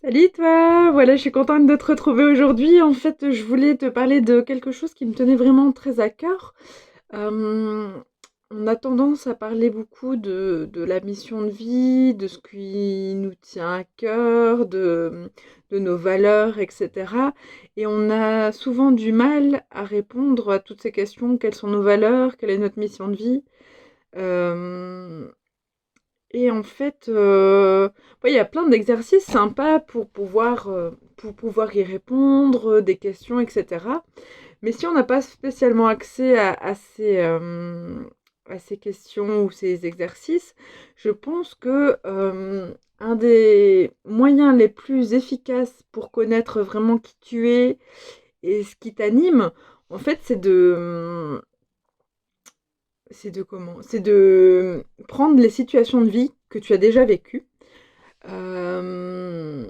Salut toi! Voilà, je suis contente de te retrouver aujourd'hui. En fait, je voulais te parler de quelque chose qui me tenait vraiment très à cœur. Euh, on a tendance à parler beaucoup de la mission de vie, de ce qui nous tient à cœur, de nos valeurs, etc. Et on a souvent du mal à répondre à toutes ces questions. Quelles sont nos valeurs? Quelle est notre mission de vie? Euh, et en fait, ouais, il y a plein d'exercices sympas pour pouvoir y répondre, des questions, etc. Mais si on n'a pas spécialement accès à ces questions ou ces exercices, je pense que un des moyens les plus efficaces pour connaître vraiment qui tu es et ce qui t'anime, en fait, c'est de prendre les situations de vie que tu as déjà vécues, euh,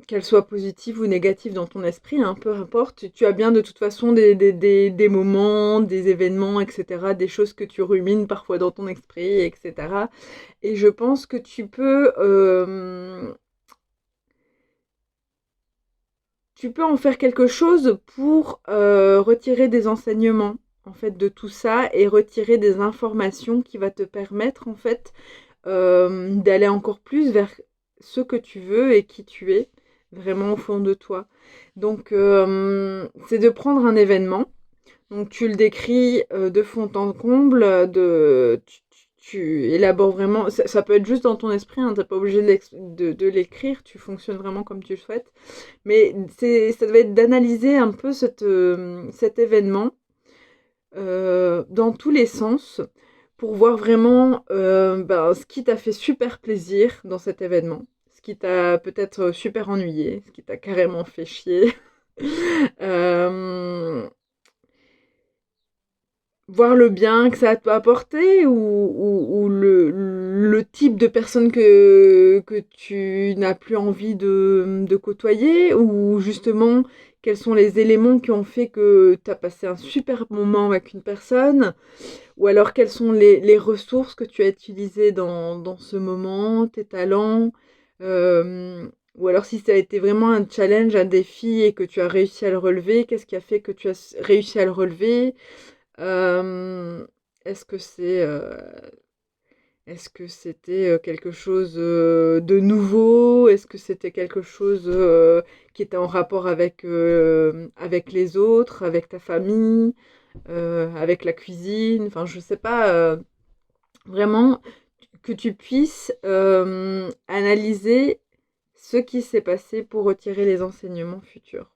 qu'elles soient positives ou négatives dans ton esprit, hein, peu importe. Tu as bien de toute façon des moments, des événements, etc., des choses que tu rumines parfois dans ton esprit, etc. Et je pense que tu peux en faire quelque chose pour retirer des enseignements en fait de tout ça et retirer des informations qui va te permettre en fait d'aller encore plus vers ce que tu veux et qui tu es vraiment au fond de toi. Donc c'est de prendre un événement. Donc tu le décris de fond en comble, tu élabores vraiment. Ça peut être juste dans ton esprit, hein, t'es pas obligé de l'écrire, tu fonctionnes vraiment comme tu le souhaites. Mais ça doit être d'analyser un peu cet événement dans tous les sens pour voir vraiment ce qui t'a fait super plaisir dans cet événement, ce qui t'a peut-être super ennuyé, ce qui t'a carrément fait chier. Euh, Voir le bien que ça peut apporter ou le type de personne que tu n'as plus envie de côtoyer ou justement quels sont les éléments qui ont fait que tu as passé un super moment avec une personne ou alors quelles sont les ressources que tu as utilisées dans ce moment, tes talents, ou alors si ça a été vraiment un challenge, un défi et que tu as réussi à le relever, qu'est-ce qui a fait que tu as réussi à le relever? Euh, est-ce que c'est, est-ce que c'était quelque chose de nouveau? Est-ce que c'était quelque chose qui était en rapport avec les autres, avec ta famille, avec la cuisine? Enfin, je sais pas, vraiment que tu puisses analyser ce qui s'est passé pour retirer les enseignements futurs.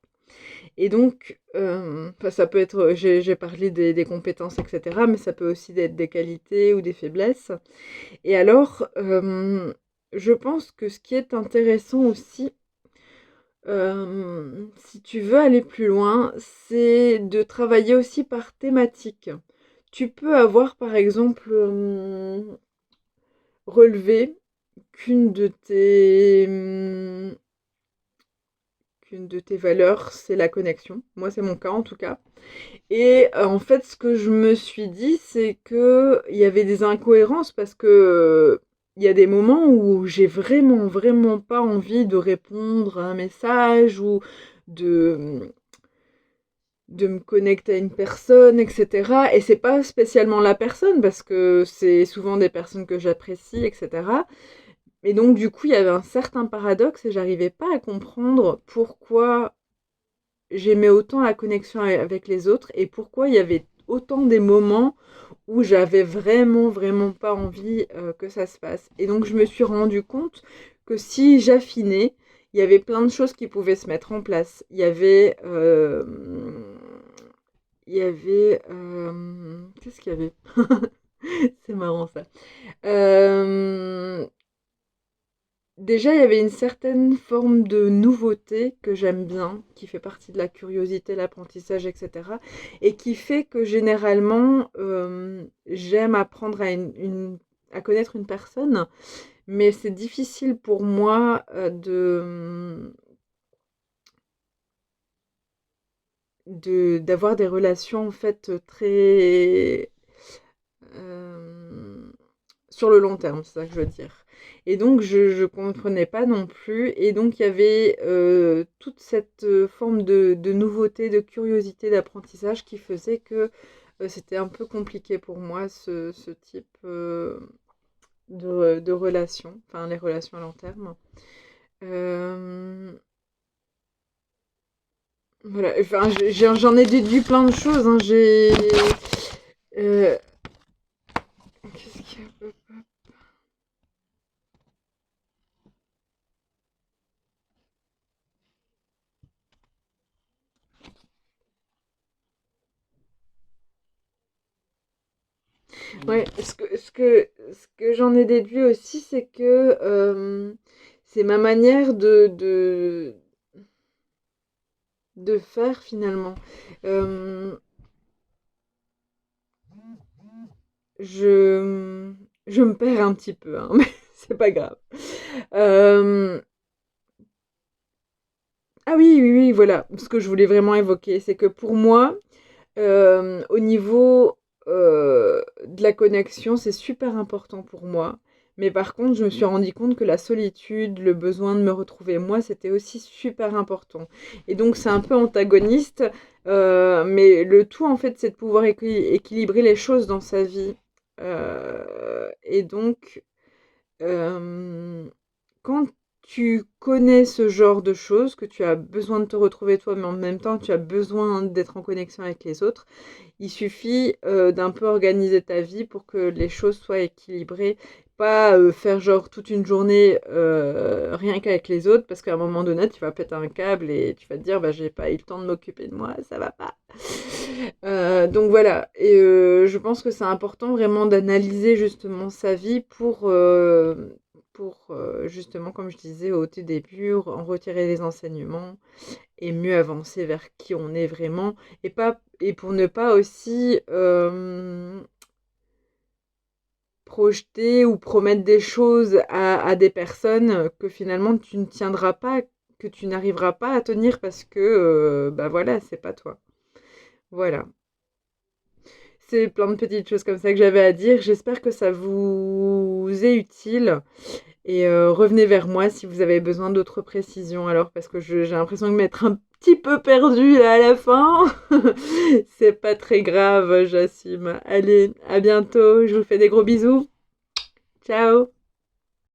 Et donc, ça peut être, j'ai parlé des compétences, etc., mais ça peut aussi être des qualités ou des faiblesses. Et alors, je pense que ce qui est intéressant aussi, si tu veux aller plus loin, c'est de travailler aussi par thématique. Tu peux avoir, par exemple, relevé qu'une de tes, qu'une de tes valeurs, c'est la connexion. Moi, c'est mon cas en tout cas. Et en fait, ce que je me suis dit, c'est que il y avait des incohérences parce que il y a des moments où j'ai vraiment, vraiment pas envie de répondre à un message ou de, de me connecter à une personne, etc. Et c'est pas spécialement la personne parce que c'est souvent des personnes que j'apprécie, etc. Et donc, du coup, il y avait un certain paradoxe et j'arrivais pas à comprendre pourquoi j'aimais autant la connexion avec les autres et pourquoi il y avait autant des moments où j'avais vraiment, vraiment pas envie que ça se passe. Et donc je me suis rendu compte que si j'affinais, il y avait plein de choses qui pouvaient se mettre en place. Qu'est-ce qu'il y avait? C'est marrant ça. Euh, Déjà, il y avait une certaine forme de nouveauté que j'aime bien, qui fait partie de la curiosité, l'apprentissage, etc. Et qui fait que généralement, j'aime apprendre à connaître une personne, mais c'est difficile pour moi d'avoir des relations en fait très euh, sur le long terme, c'est ça que je veux dire. Et donc je comprenais pas non plus. Et donc il y avait toute cette forme de nouveauté, de curiosité, d'apprentissage qui faisait que c'était un peu compliqué pour moi ce type de relations, enfin les relations à long terme. Euh, voilà, enfin, j'en ai déduit plein de choses, hein. Euh, Qu'est-ce qu'il y a? Ouais, ce que j'en ai déduit aussi, c'est que c'est ma manière de faire finalement. Euh, je, je me perds un petit peu, hein, mais c'est pas grave. Euh, ah oui, oui, oui, voilà. Ce que je voulais vraiment évoquer, c'est que pour moi, au niveau de la connexion, c'est super important pour moi. Mais par contre, je me suis rendu compte que la solitude, le besoin de me retrouver moi, c'était aussi super important. Et donc, c'est un peu antagoniste, mais le tout, en fait, c'est de pouvoir équilibrer les choses dans sa vie. Et donc, euh, quand tu connais ce genre de choses, que tu as besoin de te retrouver toi, mais en même temps, tu as besoin d'être en connexion avec les autres, il suffit d'un peu organiser ta vie pour que les choses soient équilibrées. Pas faire genre toute une journée rien qu'avec les autres, parce qu'à un moment donné, tu vas péter un câble et tu vas te dire, bah, j'ai pas eu le temps de m'occuper de moi, ça va pas. Donc voilà, et je pense que c'est important vraiment d'analyser justement sa vie pour justement, comme je disais au tout début, en retirer les enseignements et mieux avancer vers qui on est vraiment et pour ne pas aussi projeter ou promettre des choses à des personnes que finalement tu ne tiendras pas, que tu n'arriveras pas à tenir parce que bah voilà, c'est pas toi. Voilà. C'est plein de petites choses comme ça que j'avais à dire. J'espère que ça vous est utile. Et revenez vers moi si vous avez besoin d'autres précisions alors, parce que j'ai l'impression de m'être un petit peu perdue là à la fin. C'est pas très grave, j'assume. Allez, à bientôt. Je vous fais des gros bisous. Ciao.